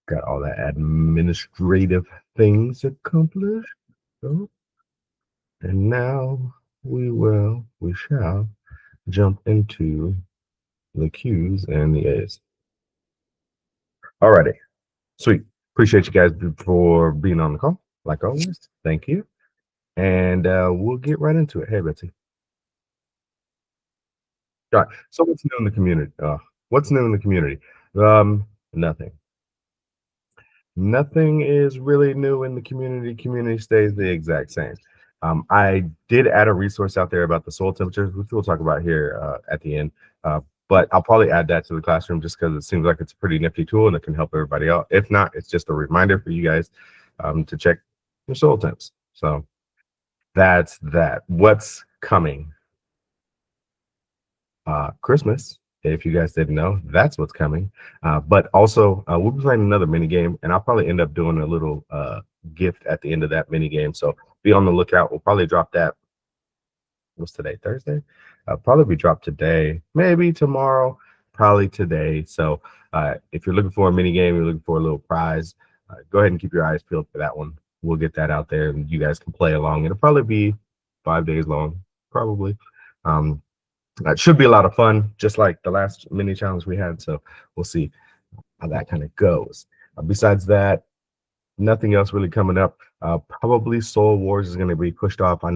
Got all the administrative things accomplished. So, and now we shall jump into the Q's and the A's. Alrighty, sweet. Appreciate you guys for being on the call, like always. Thank you. And we'll get right into it. Hey, Betsy. All right. So what's new in the community? What's new in the community? Nothing. Nothing is really new in the community. Community stays the exact same. I did add a resource out there about the soil temperatures, which we'll talk about here at the end. Uh, but I'll probably add that to the classroom just because it seems like it's a pretty nifty tool and it can help everybody out. If not, it's just a reminder for you guys to check your soil temps. So that's that. What's coming? Christmas. If you guys didn't know, that's what's coming. But also, we'll be playing another mini game, and I'll probably end up doing a little gift at the end of that mini game. So be on the lookout. We'll probably drop that. What's today? Thursday? Probably be dropped today, maybe tomorrow, probably today. So if you're looking for a mini game, you're looking for a little prize, go ahead and keep your eyes peeled for that one. We'll get that out there, and you guys can play along. It'll probably be 5 days long, probably. It should be a lot of fun, just like the last mini challenge we had. So we'll see how that kind of goes. Besides that, nothing else really coming up. Probably Soul Wars is going to be pushed off. I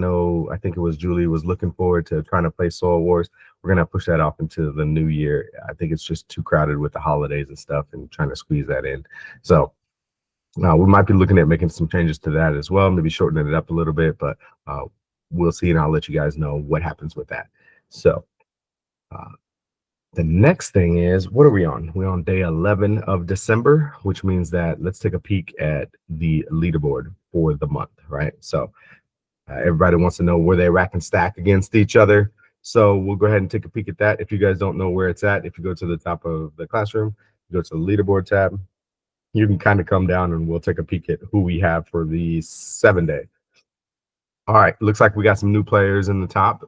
think it was Julie was looking forward to trying to play Soul Wars. We're going to push that off into the new year. I think it's just too crowded with the holidays and stuff and trying to squeeze that in. So we might be looking at making some changes to that as well, maybe shortening it up a little bit, but we'll see, and I'll let you guys know what happens with that. So the next thing is, what are we on? We're on day 11 of December, which means that let's take a peek at the leaderboard for the month, right? So everybody wants to know where they rack and stack against each other. So we'll go ahead and take a peek at that. If you guys don't know where it's at, if you go to the top of the classroom, go to the leaderboard tab, you can kind of come down and we'll take a peek at who we have for the 7-day. All right, looks like we got some new players in the top.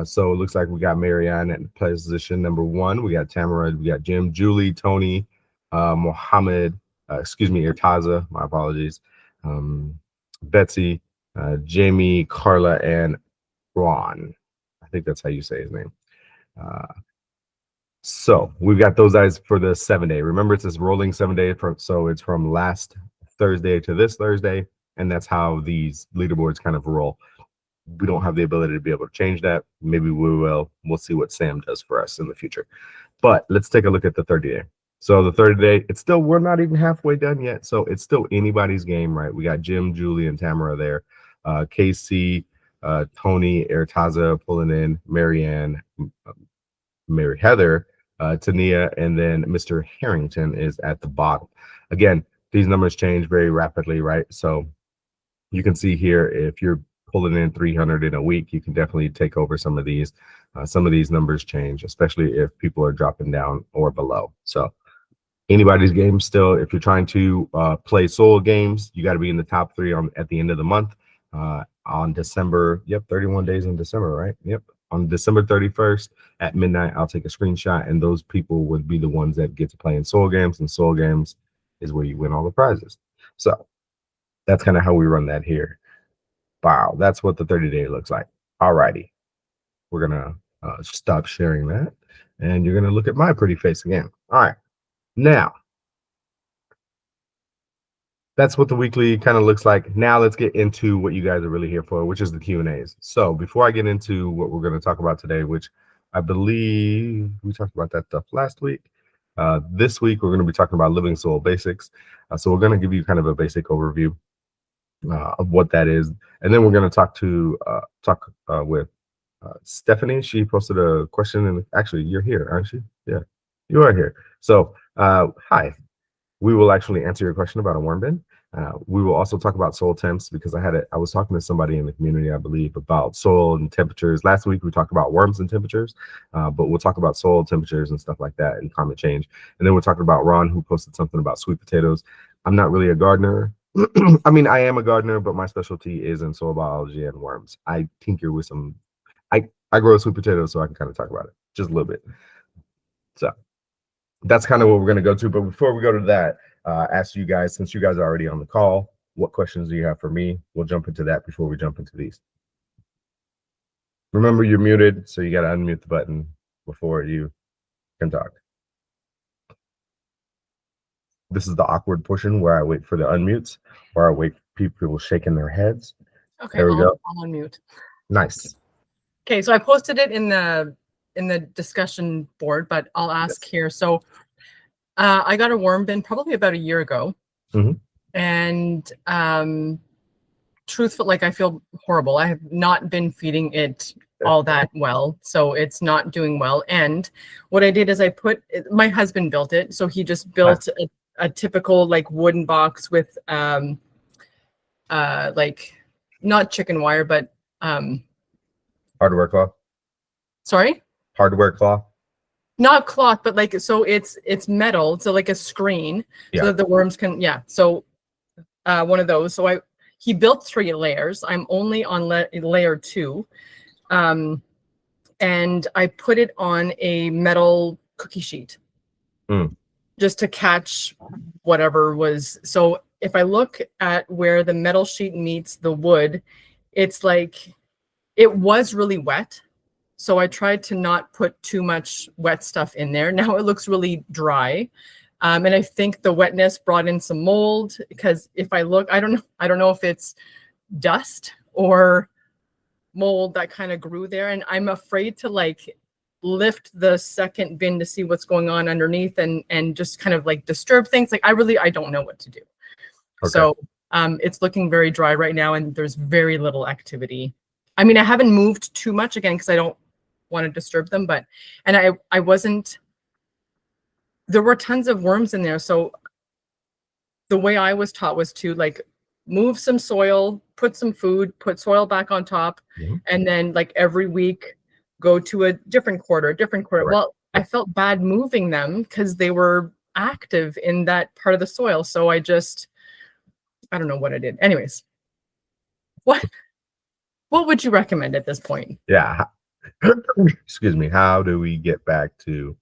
So it looks like we got Marianne at position number 1. We got Tamara, we got Jim, Julie, Tony, Mohammed, Irtaza, my apologies, Betsy, Jamie, Carla, and Ron. I think that's how you say his name. So we've got those guys for the 7-day. Remember, it's this rolling 7-day, so it's from last Thursday to this Thursday, and that's how these leaderboards kind of roll. We don't have the ability to be able to change that. Maybe we will. We'll see what Sam does for us in the future. But let's take a look at the 30-day. So the 30-day, we're not even halfway done yet. So it's still anybody's game, right? We got Jim, Julie, and Tamara there. KC, Tony, Ertaza pulling in, Marianne, Mary Heather, Tania, and then Mr. Harrington is at the bottom. Again, these numbers change very rapidly, right? So you can see here, if you're pulling in 300 in a week, you can definitely take over some of these. Some of these numbers change, especially if people are dropping down or below. So anybody's game still. If you're trying to play soul games, you got to be in the top 3 at the end of the month. On December, 31 days in December, right? Yep. On December 31st at midnight, I'll take a screenshot, and those people would be the ones that get to play in soul games, and soul games is where you win all the prizes. So that's kind of how we run that here. Wow, that's what the 30-day looks like. All righty. We're going to stop sharing that, and you're going to look at my pretty face again. All right. Now, that's what the weekly kind of looks like. Now let's get into what you guys are really here for, which is the Q&As. So before I get into what we're going to talk about today, which I believe we talked about that stuff last week, this week we're going to be talking about Living Soul Basics. So we're going to give you kind of a basic overview of what that is, and then we're going to talk with Stephanie. She posted a question, and actually you're here, aren't you? Yeah, you are here. So hi, we will actually answer your question about a worm bin. We will also talk about soil temps, because I was talking to somebody in the community, I believe, about soil and temperatures. Last week we talked about worms and temperatures, but we'll talk about soil temperatures and stuff like that and climate change. And then we're talking about Ron, who posted something about sweet potatoes. I'm not really a gardener. I mean, I am a gardener, but my specialty is in soil biology and worms. I tinker with some. I grow sweet potatoes, so I can kind of talk about it just a little bit. So that's kind of what we're going to go to. But before we go to that, ask you guys, since you guys are already on the call, what questions do you have for me? We'll jump into that before we jump into these. Remember, you're muted, so you got to unmute the button before you can talk. This is the awkward portion where I wait for the unmutes, where I wait for people shaking their heads. Okay, there we go. I'll unmute. Nice. Okay, so I posted it in the discussion board, but I'll ask here. So I got a worm bin probably about a year ago, and truthful, like I feel horrible. I have not been feeding it all that well, so it's not doing well. And what I did is I put my husband built it, so he just built a typical like wooden box with like not chicken wire, but hardware cloth. Sorry? Hardware cloth. Not cloth, but like, so it's metal, so like a screen, so that the worms can, so one of those. So he built 3 layers. I'm only on layer 2, and I put it on a metal cookie sheet just to catch whatever was. So if I look at where the metal sheet meets the wood, it's like it was really wet. So I tried to not put too much wet stuff in there. Now it looks really dry. And I think the wetness brought in some mold, because if I look, I don't know if it's dust or mold that kind of grew there. And I'm afraid to like lift the second bin to see what's going on underneath and just kind of like disturb things. Like I don't know what to do. Okay. So it's looking very dry right now, and there's very little activity. I mean, I haven't moved too much again because I don't want to disturb them, but I wasn't, there were tons of worms in there. So the way I was taught was to like move some soil, put some food, put soil back on top, and then like every week go to a different quarter. Right. Well, I felt bad moving them because they were active in that part of the soil. So I don't know what I did. Anyways, what would you recommend at this point? Yeah. Excuse me. How do we get back to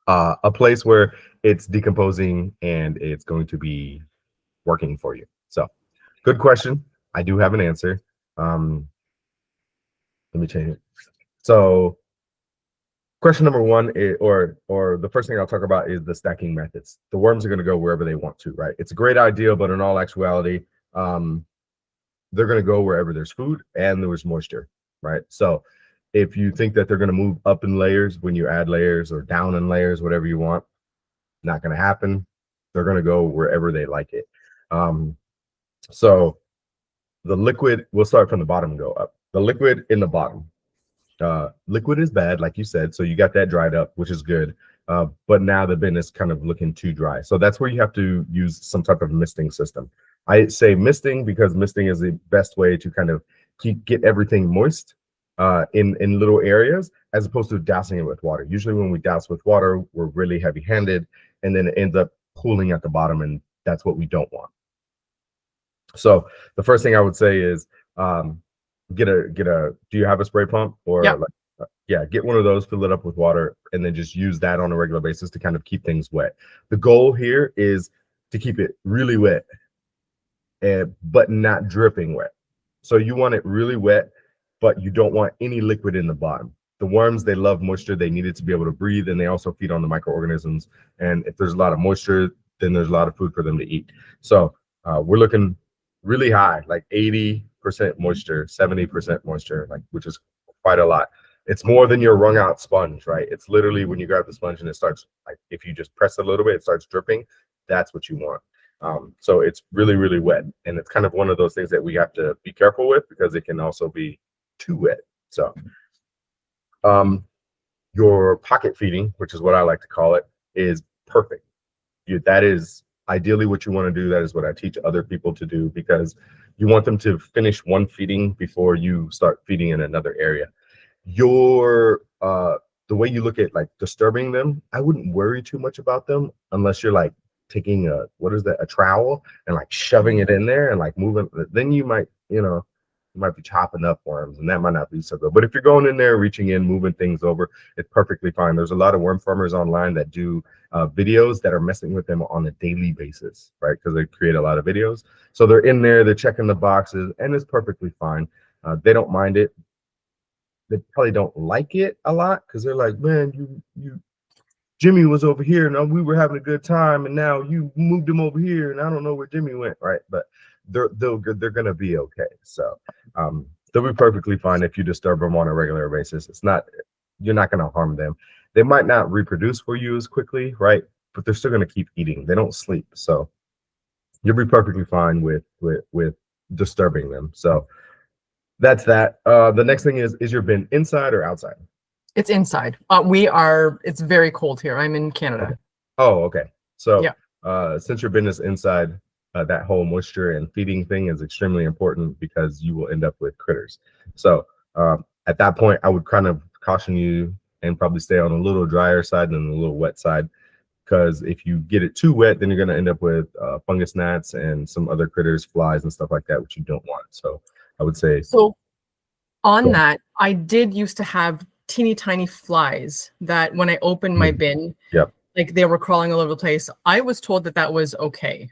a place where it's decomposing and it's going to be working for you? So good question. I do have an answer. Let me change it. So question number 1 is, or the first thing I'll talk about is the stacking methods. The worms are going to go wherever they want to, right? It's a great idea, but in all actuality, they're going to go wherever there's food and there's moisture, right? So if you think that they're going to move up in layers when you add layers, or down in layers, whatever you want, not going to happen. They're going to go wherever they like it. So the liquid, we'll start from the bottom and go up. The liquid in the bottom. Liquid is bad, like you said, so you got that dried up, which is good. But now the bin is kind of looking too dry. So that's where you have to use some type of misting system. I say misting because misting is the best way to kind of get everything moist in little areas, as opposed to dousing it with water. Usually when we douse with water, we're really heavy-handed, and then it ends up pooling at the bottom, and that's what we don't want. So the first thing I would say is get a do you have a spray pump? Or get one of those, fill it up with water, and then just use that on a regular basis to kind of keep things wet. The goal here is to keep it really wet, but not dripping wet. So you want it really wet, but you don't want any liquid in the bottom. The worms, they love moisture. They need it to be able to breathe, and they also feed on the microorganisms. And if there's a lot of moisture, then there's a lot of food for them to eat. So we're looking really high, like 80% moisture, 70% moisture, like, which is quite a lot. It's more than your wrung out sponge, right? It's literally when you grab the sponge and it starts, like, if you just press a little bit, it starts dripping. That's what you want. So it's really, really wet. And it's kind of one of those things that we have to be careful with, because it can also be too wet. So your pocket feeding, which is what I like to call it, is perfect. That is ideally what you want to do. That is what I teach other people to do, because you want them to finish one feeding before you start feeding in another area. The way you look at like disturbing them, I wouldn't worry too much about them unless you're like taking a trowel and like shoving it in there and like moving. Then you might, You might be chopping up worms, and that might not be so good. But if you're going in there, reaching in, moving things over, it's perfectly fine. There's a lot of worm farmers online that do videos that are messing with them on a daily basis, right? Because they create a lot of videos. So they're in there, they're checking the boxes, and it's perfectly fine. They don't mind it. They probably don't like it a lot because they're like, man, you Jimmy was over here and we were having a good time, and now you moved him over here, and I don't know where Jimmy went, right? But they're gonna be okay. So they'll be perfectly fine if you disturb them on a regular basis. It's not, you're not gonna harm them. They might not reproduce for you as quickly, right? But they're still gonna keep eating. They don't sleep, so you'll be perfectly fine with disturbing them. So that's that. The next thing is your bin inside or outside? It's inside. It's very cold here. I'm in Canada. Okay. Oh, okay. So yeah. Since your bin is inside, that whole moisture and feeding thing is extremely important because you will end up with critters. So at that point, I would kind of caution you and probably stay on a little drier side than a little wet side, because if you get it too wet, then you're going to end up with fungus gnats and some other critters, flies and stuff like that, which you don't want. So I would say. So on that, I did used to have teeny tiny flies that when I opened my bin, like they were crawling all over the place. I was told that that was okay.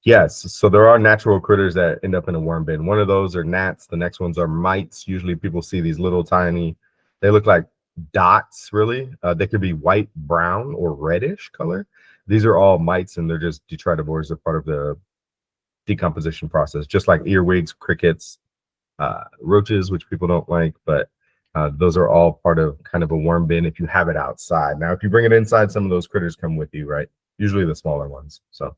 Yes, so there are natural critters that end up in a worm bin. One of those are gnats. The next ones are mites. Usually people see these little tiny, they look like dots, really. They could be white, brown, or reddish color. These are all mites, and they're just detritivores. They're part of the decomposition process, just like earwigs, crickets, roaches, which people don't like, but those are all part of kind of a worm bin if you have it outside. Now, if you bring it inside, some of those critters come with you, right? Usually the smaller ones. So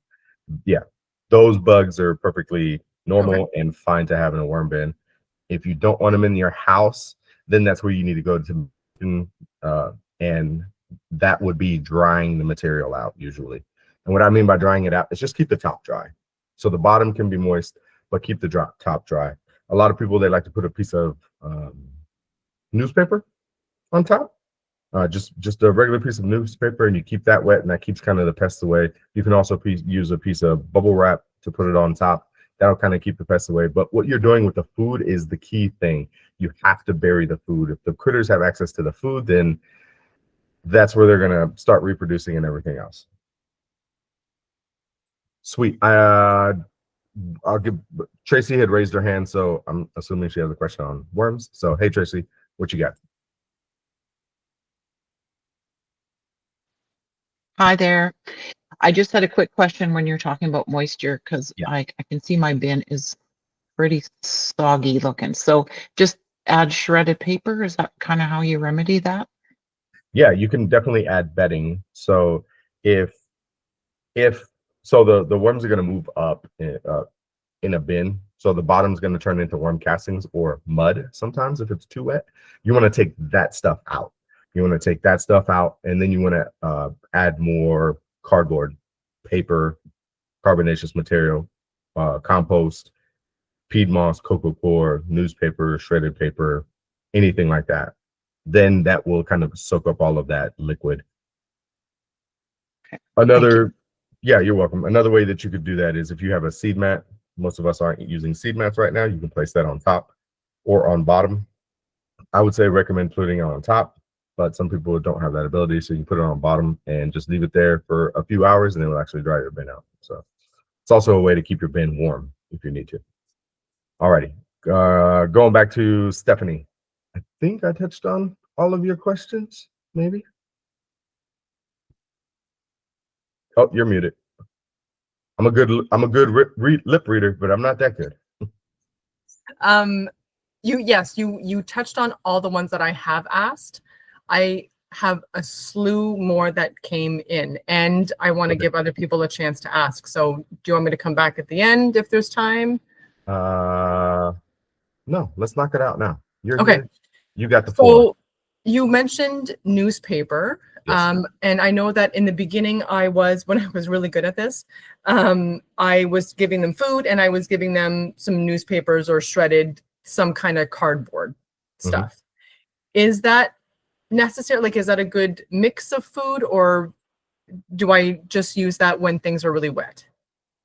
yeah, those bugs are perfectly normal and fine to have in a worm bin. If you don't want them in your house, then that's where you need to go to, and that would be drying the material out usually. And what I mean by drying it out is just keep the top dry. So the bottom can be moist, but keep the top dry. A lot of people, they like to put a piece of newspaper on top, just a regular piece of newspaper, and you keep that wet, and that keeps kind of the pests away. You can also use a piece of bubble wrap to put it on top. That'll kind of keep the pests away. But what you're doing with the food is the key thing. You have to bury the food. If the critters have access to the food, then that's where they're gonna start reproducing and everything else. Sweet. I'll give, Tracy had raised her hand, so I'm assuming she has a question on worms. So hey, Tracy, what you got? Hi there. I just had a quick question when you're talking about moisture, because I can see my bin is pretty soggy looking. So just add shredded paper. Is that kind of how you remedy that? Yeah, you can definitely add bedding. So if so, the worms are going to move up in a bin. So the bottom's going to turn into worm castings or mud sometimes if it's too wet. You want to take that stuff out. You want to take that stuff out, and then you want to add more cardboard, paper, carbonaceous material, compost, peat moss, cocoa core, newspaper, shredded paper, anything like that. Then that will kind of soak up all of that liquid. Okay. Yeah, you're welcome. Another way that you could do that is if you have a seed mat. Most of us aren't using seed mats right now. You can place that on top or on bottom. I would say recommend putting it on top, but some people don't have that ability, so you can put it on bottom and just leave it there for a few hours, and it will actually dry your bin out. So it's also a way to keep your bin warm if you need to. Alrighty, going back to Stephanie. I think I touched on all of your questions, maybe. Oh, you're muted. I'm a good lip reader, but I'm not that good. You touched on all the ones that I have asked. I have a slew more that came in, and I want to give other people a chance to ask. So do you want me to come back at the end if there's time? No, let's knock it out now. You're okay. Good. You got the floor. So you mentioned newspaper. Yes. And I know that in the beginning, when I was really good at this, I was giving them food and I was giving them some newspapers or shredded some kind of cardboard stuff. Is that necessary? Like, is that a good mix of food, or do I just use that when things are really wet?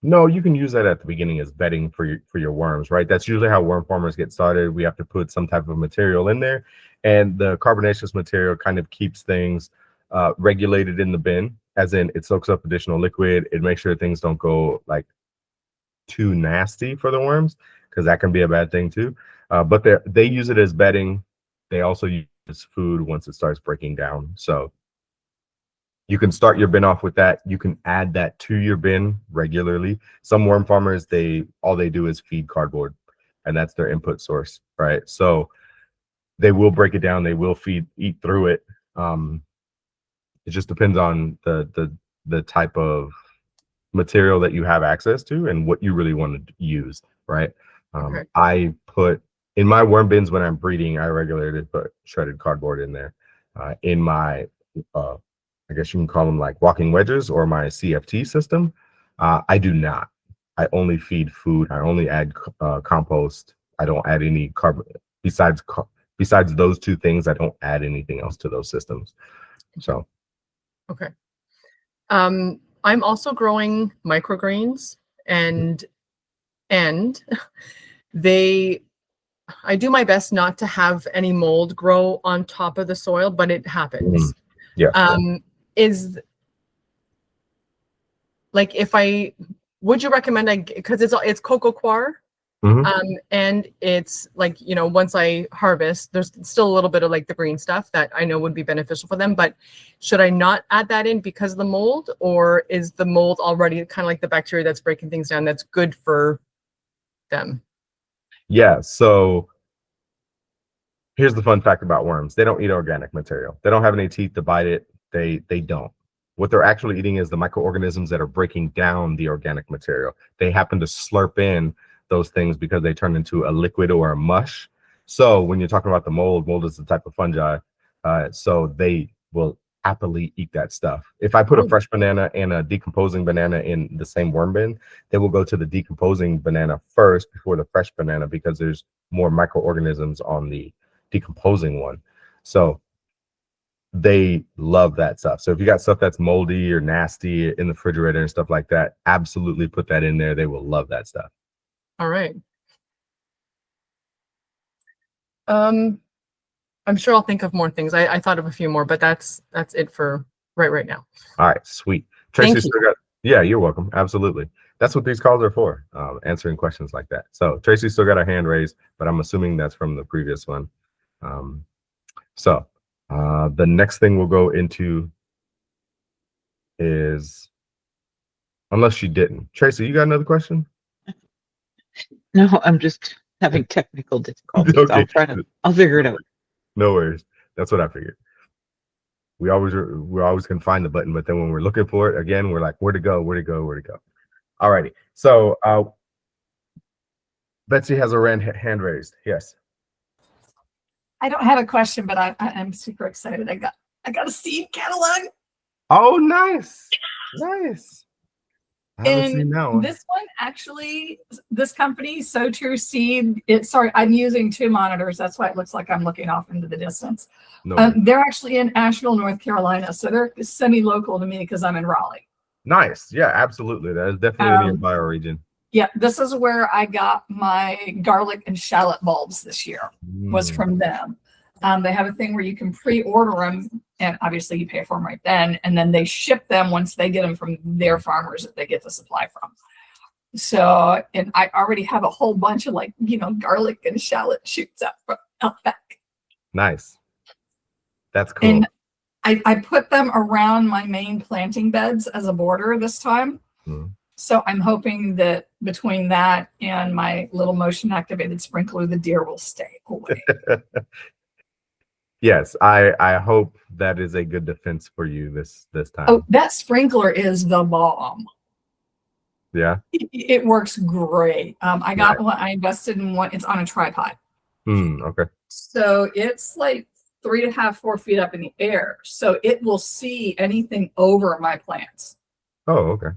No, you can use that at the beginning as bedding for your worms, right? That's usually how worm farmers get started. We have to put some type of material in there, and the carbonaceous material kind of keeps things regulated in the bin, as in it soaks up additional liquid. It makes sure things don't go like too nasty for the worms, because that can be a bad thing too. But they use it as bedding. They also use it as food once it starts breaking down. So you can start your bin off with that. You can add that to your bin regularly. Some worm farmers, all they do is feed cardboard, and that's their input source, right? So they will break it down. They will eat through it. It just depends on the type of material that you have access to and what you really want to use, right? Okay. I put in my worm bins when I'm breeding, I regularly put shredded cardboard in there. In my I guess you can call them like walking wedges or my CFT system. I do not. I only feed food. I only add compost. I don't add any carbon besides those two things. I don't add anything else to those systems. So, okay. I'm also growing microgreens, and I do my best not to have any mold grow on top of the soil, but it happens. Yeah. Is like, would you recommend because it's coco coir, and it's like, once I harvest, there's still a little bit of like the green stuff that I know would be beneficial for them, but should I not add that in because of the mold, or is the mold already kind of like the bacteria that's breaking things down that's good for them? Yeah, so here's the fun fact about worms. They don't eat organic material. They don't have any teeth to bite it. They don't. What they're actually eating is the microorganisms that are breaking down the organic material. They happen to slurp in those things because they turn into a liquid or a mush. So when you're talking about the mold is the type of fungi. So they will happily eat that stuff. If I put a fresh banana and a decomposing banana in the same worm bin, they will go to the decomposing banana first before the fresh banana, because there's more microorganisms on the decomposing one. So they love that stuff. So if you got stuff that's moldy or nasty in the refrigerator and stuff like that, absolutely put that in there. They will love that stuff. All right. I'm sure I'll think of more things. I thought of a few more, but that's it for right now. All right, sweet. Tracy, yeah, you're welcome. Absolutely. That's what these calls are for, answering questions like that. So Tracy still got her hand raised, but I'm assuming that's from the previous one. The next thing we'll go into is, unless she didn't. Tracy, you got another question? No, I'm just having technical difficulties. Okay. I'll figure it out. No worries. That's what I figured. We always can find the button, but then when we're looking for it again, we're like, where to go? All righty. So Betsy has her hand raised. Yes. I don't have a question, but I'm super excited. I got a seed catalog. Oh, nice. I haven't seen that one. This one, actually, this company, So True Seed, I'm using two monitors. That's why it looks like I'm looking off into the distance. No. They're actually in Asheville, North Carolina. So they're semi-local to me because I'm in Raleigh. Nice. Yeah, absolutely. That is definitely in your bioregion. Yeah, this is where I got my garlic and shallot bulbs this year, was from them. They have a thing where you can pre-order them, and obviously you pay for them right then, and then they ship them once they get them from their farmers that they get the supply from. So, and I already have a whole bunch of garlic and shallot shoots out back. Nice. That's cool. And I put them around my main planting beds as a border this time. So I'm hoping that between that and my little motion activated sprinkler, the deer will stay away. Yes, I hope that is a good defense for you this time. Oh, that sprinkler is the bomb. Yeah. It works great. I got one, I invested in one, it's on a tripod. Okay. So it's like 3.5-4 feet up in the air. So it will see anything over my plants. Oh, okay.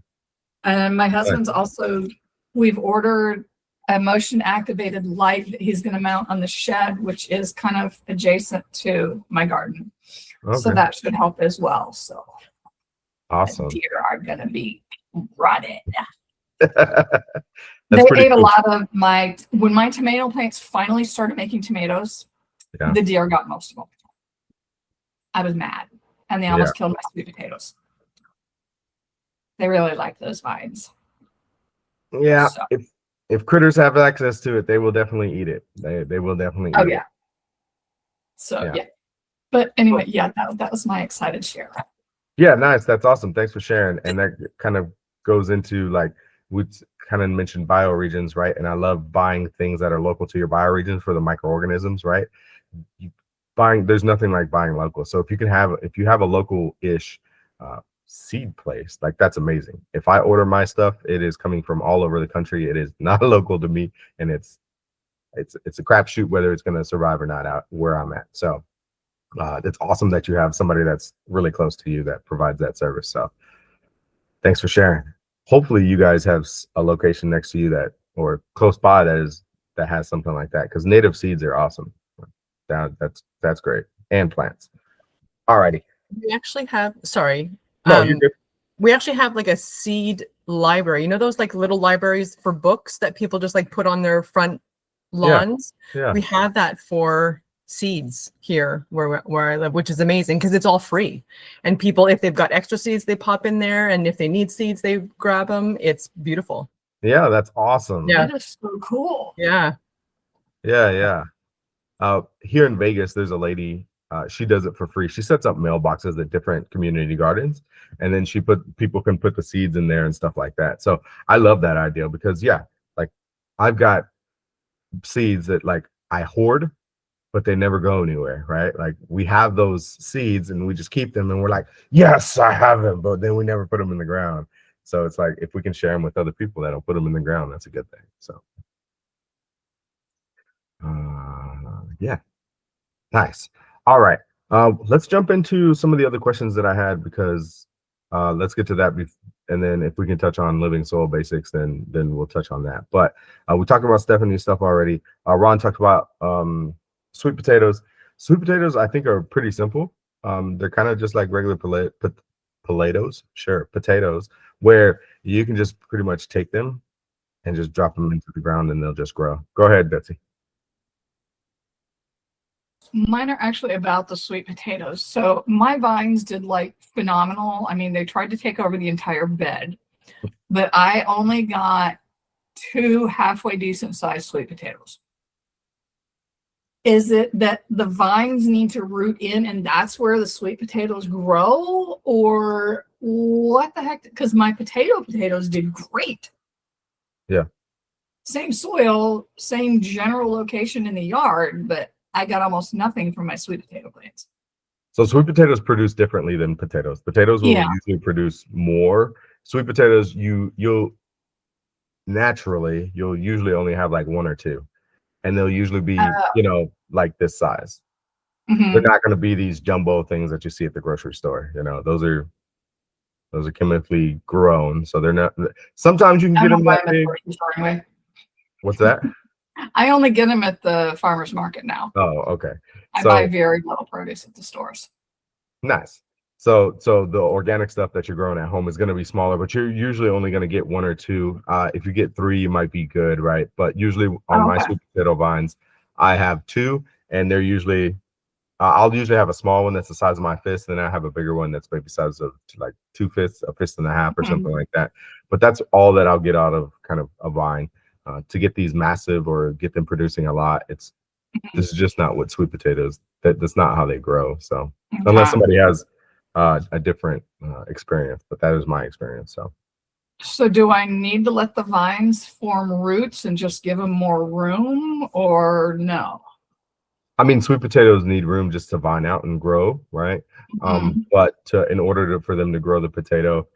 And my husband's also, we've ordered a motion activated light that he's going to mount on the shed, which is kind of adjacent to my garden. Okay. So that should help as well. So awesome. deer are going to be running. They pretty ate a cool. lot of when my tomato plants finally started making tomatoes, Yeah. the deer got most of them. I was mad. And they almost killed my sweet potatoes. They really like those vines. Yeah. So. If critters have access to it, they will definitely eat it. They will definitely eat it. So yeah. But anyway, yeah, that was my excited share. Yeah, nice. That's awesome. Thanks for sharing. And that kind of goes into like we kind of mentioned bioregions, right? And I love buying things that are local to your bioregions for the microorganisms, right? There's nothing like buying local. So if you have a local-ish seed place, like that's amazing. If I order my stuff, it is coming from all over the country. It is not local to me, and it's a crapshoot whether it's going to survive or not out where I'm at. So it's awesome that you have somebody that's really close to you that provides that service. So thanks for sharing. Hopefully you guys have a location next to you or close by that has something like that, because native seeds are awesome. That's great. And plants. All righty. We actually have, sorry. No, you're good. We actually have like a seed library. You know those like little libraries for books that people just like put on their front lawns? Yeah. We have that for seeds here where I live, which is amazing because it's all free. And people, if they've got extra seeds, they pop in there. And if they need seeds, they grab them. It's beautiful. Yeah, that's awesome. Yeah. That is so cool. Yeah. Yeah. Here in Vegas, there's a lady, she does it for free. She sets up mailboxes at different community gardens, and then people can put the seeds in there and stuff like that. So I love that idea because like I've got seeds that like I hoard, but they never go anywhere, right? Like we have those seeds and we just keep them and we're like, yes, I have them, but then we never put them in the ground. So it's like, if we can share them with other people that'll put them in the ground, that's a good thing. So yeah, nice. All right, let's jump into some of the other questions that I had, because let's get to that, and then if we can touch on living soil basics, then we'll touch on that. But we talked about Stephanie's stuff already. Ron talked about sweet potatoes. Sweet potatoes, I think, are pretty simple. They're kind of just like regular potatoes, where you can just pretty much take them and just drop them into the ground and they'll just grow. Go ahead, Betsy. Mine are actually about the sweet potatoes. So my vines did like phenomenal. I mean, they tried to take over the entire bed, but I only got 2 halfway decent sized sweet potatoes. Is it that the vines need to root in and that's where the sweet potatoes grow, or what the heck? Because my potatoes did great. Yeah. Same soil, same general location in the yard, but I got almost nothing from my sweet potato plants. So sweet potatoes produce differently than potatoes. Potatoes will usually produce more. Sweet potatoes, you'll usually only have like 1 or 2, and they'll usually be like this size. Mm-hmm. They're not going to be these jumbo things that you see at the grocery store. Those are chemically grown, so they're not. Sometimes you can get them that big. Anyway. What's that? I only get them at the farmer's market now. Oh, okay. I buy very little produce at the stores. Nice. So the organic stuff that you're growing at home is going to be smaller, but you're usually only going to get 1 or 2. If you get 3, you might be good, right? But usually on my sweet potato vines, I have 2, and they're usually I'll usually have a small one that's the size of my fist, and then I have a bigger one that's maybe size of like 2 fists, a fist and a half, or something like that. But that's all that I'll get out of kind of a vine. To get these massive or get them producing a lot, this is just not what sweet potatoes. That's not how they grow. So unless somebody has a different experience, but that is my experience. So do I need to let the vines form roots and just give them more room, or no? I mean, sweet potatoes need room just to vine out and grow, right? But in order for them to grow the potato,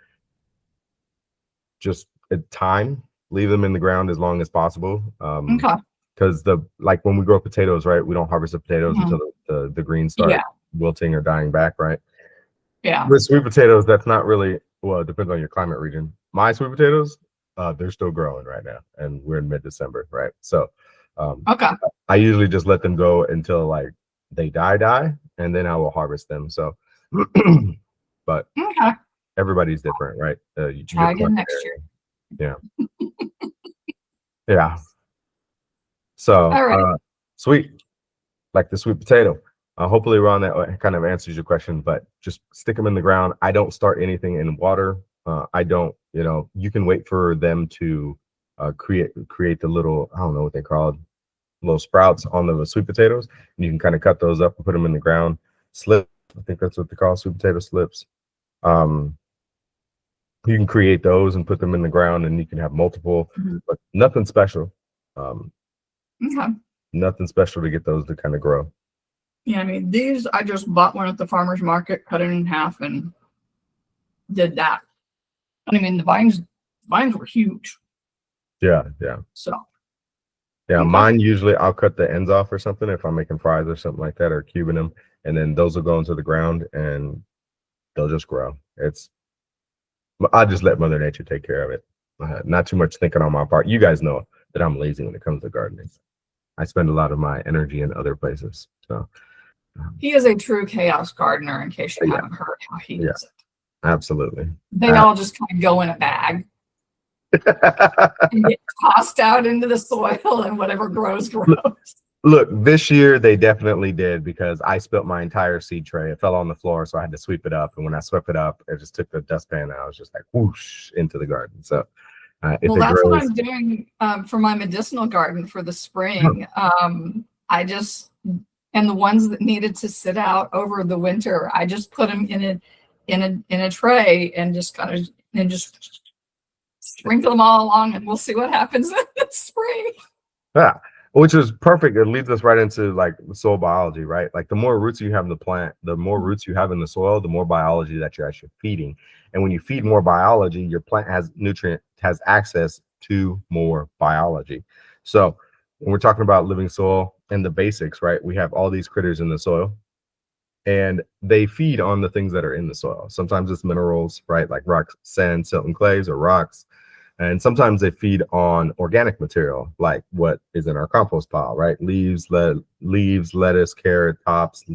just time. Leave them in the ground as long as possible. Because like when we grow potatoes, right, we don't harvest the potatoes until the greens start wilting or dying back, right? Yeah. With sweet potatoes, that's not really, well, it depends on your climate region. My sweet potatoes, they're still growing right now, and we're in mid-December, right? So I usually just let them go until like they die, and then I will harvest them. So but everybody's different, right? Try again next year. Yeah. Yeah. So, All right. sweet, like the sweet potato. Hopefully, Ron, that kind of answers your question. But just stick them in the ground. I don't start anything in water. I don't. You can wait for them to create the little. I don't know what they call it, little sprouts on the sweet potatoes. And you can kind of cut those up and put them in the ground. Slip. I think that's what they call sweet potato slips. You can create those and put them in the ground, and you can have multiple, but nothing special. Okay. Nothing special to get those to kind of grow. Yeah, I mean, these, I just bought one at the farmer's market, cut it in half, and did that. And I mean, the vines were huge. Yeah. So. Yeah, Okay. mine usually I'll cut the ends off or something if I'm making fries or something like that, or cubing them, and then those will go into the ground and they'll just grow. I just let Mother Nature take care of it. Not too much thinking on my part. You guys know that I'm lazy when it comes to gardening. I spend a lot of my energy in other places. So he is a true chaos gardener, in case you haven't heard how he does it. Absolutely. They all just kind of go in a bag and get tossed out into the soil, and whatever grows. Look, this year they definitely did, because I spilt my entire seed tray. It fell on the floor, so I had to sweep it up. And when I swept it up, it just took the dustpan and I was just like whoosh into the garden. So well, that's what I'm doing for my medicinal garden for the spring. I just, and the ones that needed to sit out over the winter, I just put them in a tray and just kind of just sprinkle them all along, and we'll see what happens in the spring. Yeah, which is perfect. It leads us right into like soil biology, right? Like the more roots you have in the plant, the more roots you have in the soil, the more biology that you're actually feeding. And when you feed more biology, your plant has access to more biology. So when we're talking about living soil and the basics, right? We have all these critters in the soil, and they feed on the things that are in the soil. Sometimes it's minerals, right? Like rocks, sand, silt, and clays, or rocks. And sometimes they feed on organic material, like what is in our compost pile, right? Leaves, lettuce, carrot tops,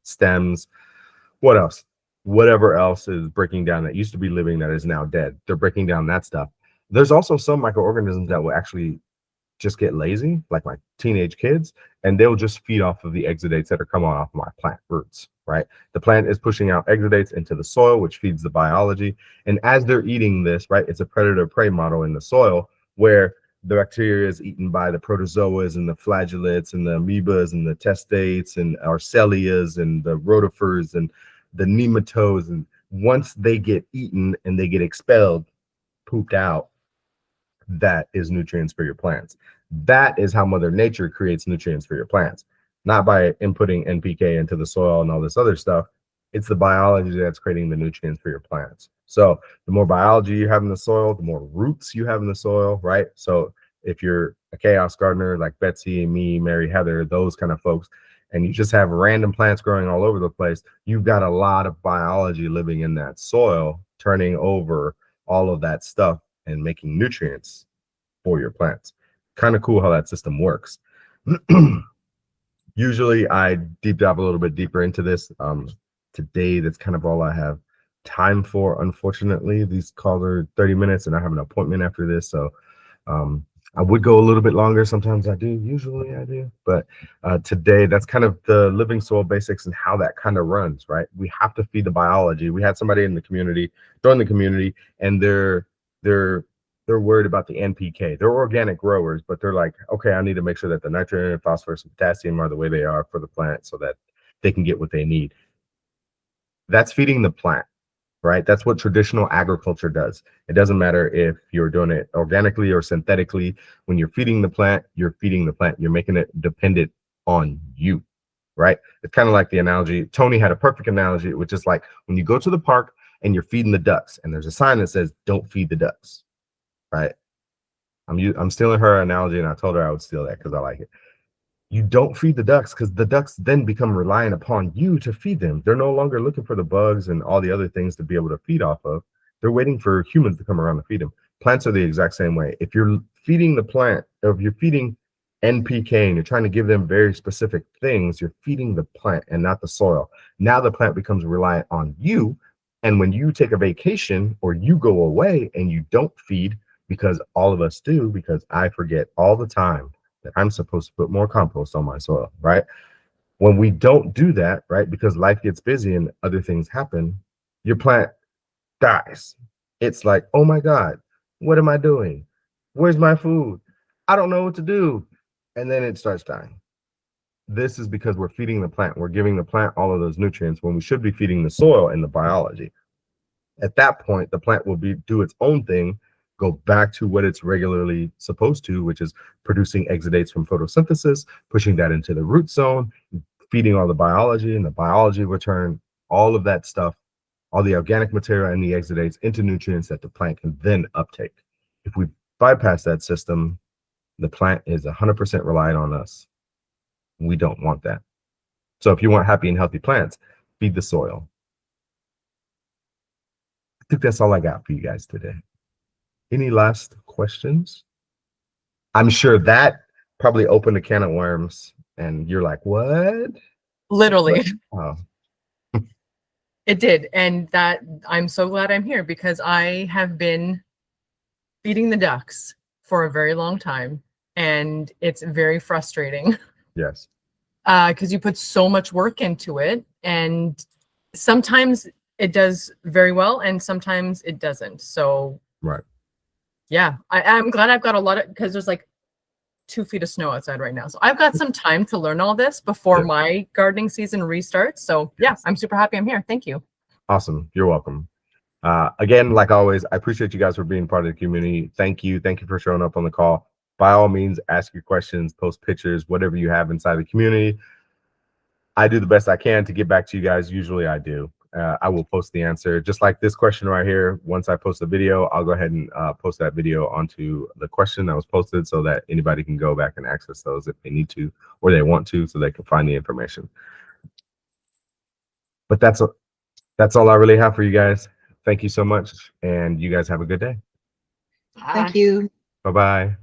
stems. What else? Whatever else is breaking down that used to be living that is now dead. They're breaking down that stuff. There's also some microorganisms that will actually just get lazy, like my teenage kids, and they'll just feed off of the exudates that are coming off my plant roots, right? The plant is pushing out exudates into the soil, which feeds the biology. And as they're eating this, right, it's a predator-prey model in the soil, where the bacteria is eaten by the protozoas and the flagellates and the amoebas and the testates and arcelias and the rotifers and the nematodes. And once they get eaten and they get expelled, pooped out, that is nutrients for your plants. That is how Mother Nature creates nutrients for your plants, not by inputting NPK into the soil and all this other stuff. It's the biology that's creating the nutrients for your plants. So the more biology you have in the soil, the more roots you have in the soil, right? So if you're a chaos gardener like Betsy, me, Mary, Heather, those kind of folks, and you just have random plants growing all over the place, you've got a lot of biology living in that soil, turning over all of that stuff and making nutrients for your plants. Kind of cool how that system works. Usually I deep dive a little bit deeper into this. Today, that's kind of all I have time for. Unfortunately, these calls are 30 minutes and I have an appointment after this. So I would go a little bit longer. Sometimes I do. Usually I do. But today, that's kind of the living soil basics and how that kind of runs, right? We have to feed the biology. We had somebody in the community, join the community, and they're worried about the NPK. They're organic growers, but they're like, okay, I need to make sure that the nitrogen, phosphorus, and potassium are the way they are for the plant so that they can get what they need. That's feeding the plant, right? That's what traditional agriculture does. It doesn't matter if you're doing it organically or synthetically. When you're feeding the plant, you're feeding the plant. You're making it dependent on you, right? It's kind of like the analogy. Tony had a perfect analogy, which is like when you go to the park and you're feeding the ducks and there's a sign that says, don't feed the ducks. Right. I'm stealing her analogy, and I told her I would steal that because I like it. You don't feed the ducks because the ducks then become reliant upon you to feed them. They're no longer looking for the bugs and all the other things to be able to feed off of. They're waiting for humans to come around to feed them. Plants are the exact same way. If you're feeding the plant, or if you're feeding NPK and you're trying to give them very specific things, you're feeding the plant and not the soil. Now the plant becomes reliant on you. And when you take a vacation or you go away and you don't feed, because all of us do, because I forget all the time that I'm supposed to put more compost on my soil, right? When we don't do that, right, because life gets busy and other things happen, your plant dies. It's like, oh my God, what am I doing? Where's my food? I don't know what to do. And then it starts dying. This is because we're feeding the plant. We're giving the plant all of those nutrients when we should be feeding the soil and the biology. At that point, the plant will do its own thing, go back to what it's regularly supposed to, which is producing exudates from photosynthesis, pushing that into the root zone, feeding all the biology, and the biology will turn all of that stuff, all the organic material and the exudates into nutrients that the plant can then uptake. If we bypass that system, the plant is 100% reliant on us. We don't want that. So if you want happy and healthy plants, feed the soil. I think that's all I got for you guys today. Any last questions? I'm sure that probably opened a can of worms and you're like, what? Literally. Oh. It did. And that I'm so glad I'm here because I have been feeding the ducks for a very long time. And it's very frustrating. Yes. Because you put so much work into it. And sometimes it does very well and sometimes it doesn't. So right. Yeah, I'm glad I've got a lot of, because there's like 2 feet of snow outside right now. So I've got some time to learn all this before my gardening season restarts. So yeah, I'm super happy I'm here. Thank you. Awesome. You're welcome. Again, like always, I appreciate you guys for being part of the community. Thank you. Thank you for showing up on the call. By all means, ask your questions, post pictures, whatever you have inside the community. I do the best I can to get back to you guys. Usually I do. I will post the answer, just like this question right here. Once I post the video, I'll go ahead and post that video onto the question that was posted so that anybody can go back and access those if they need to or they want to, so they can find the information. But that's all I really have for you guys. Thank you so much, and you guys have a good day. Thank you. Bye-bye.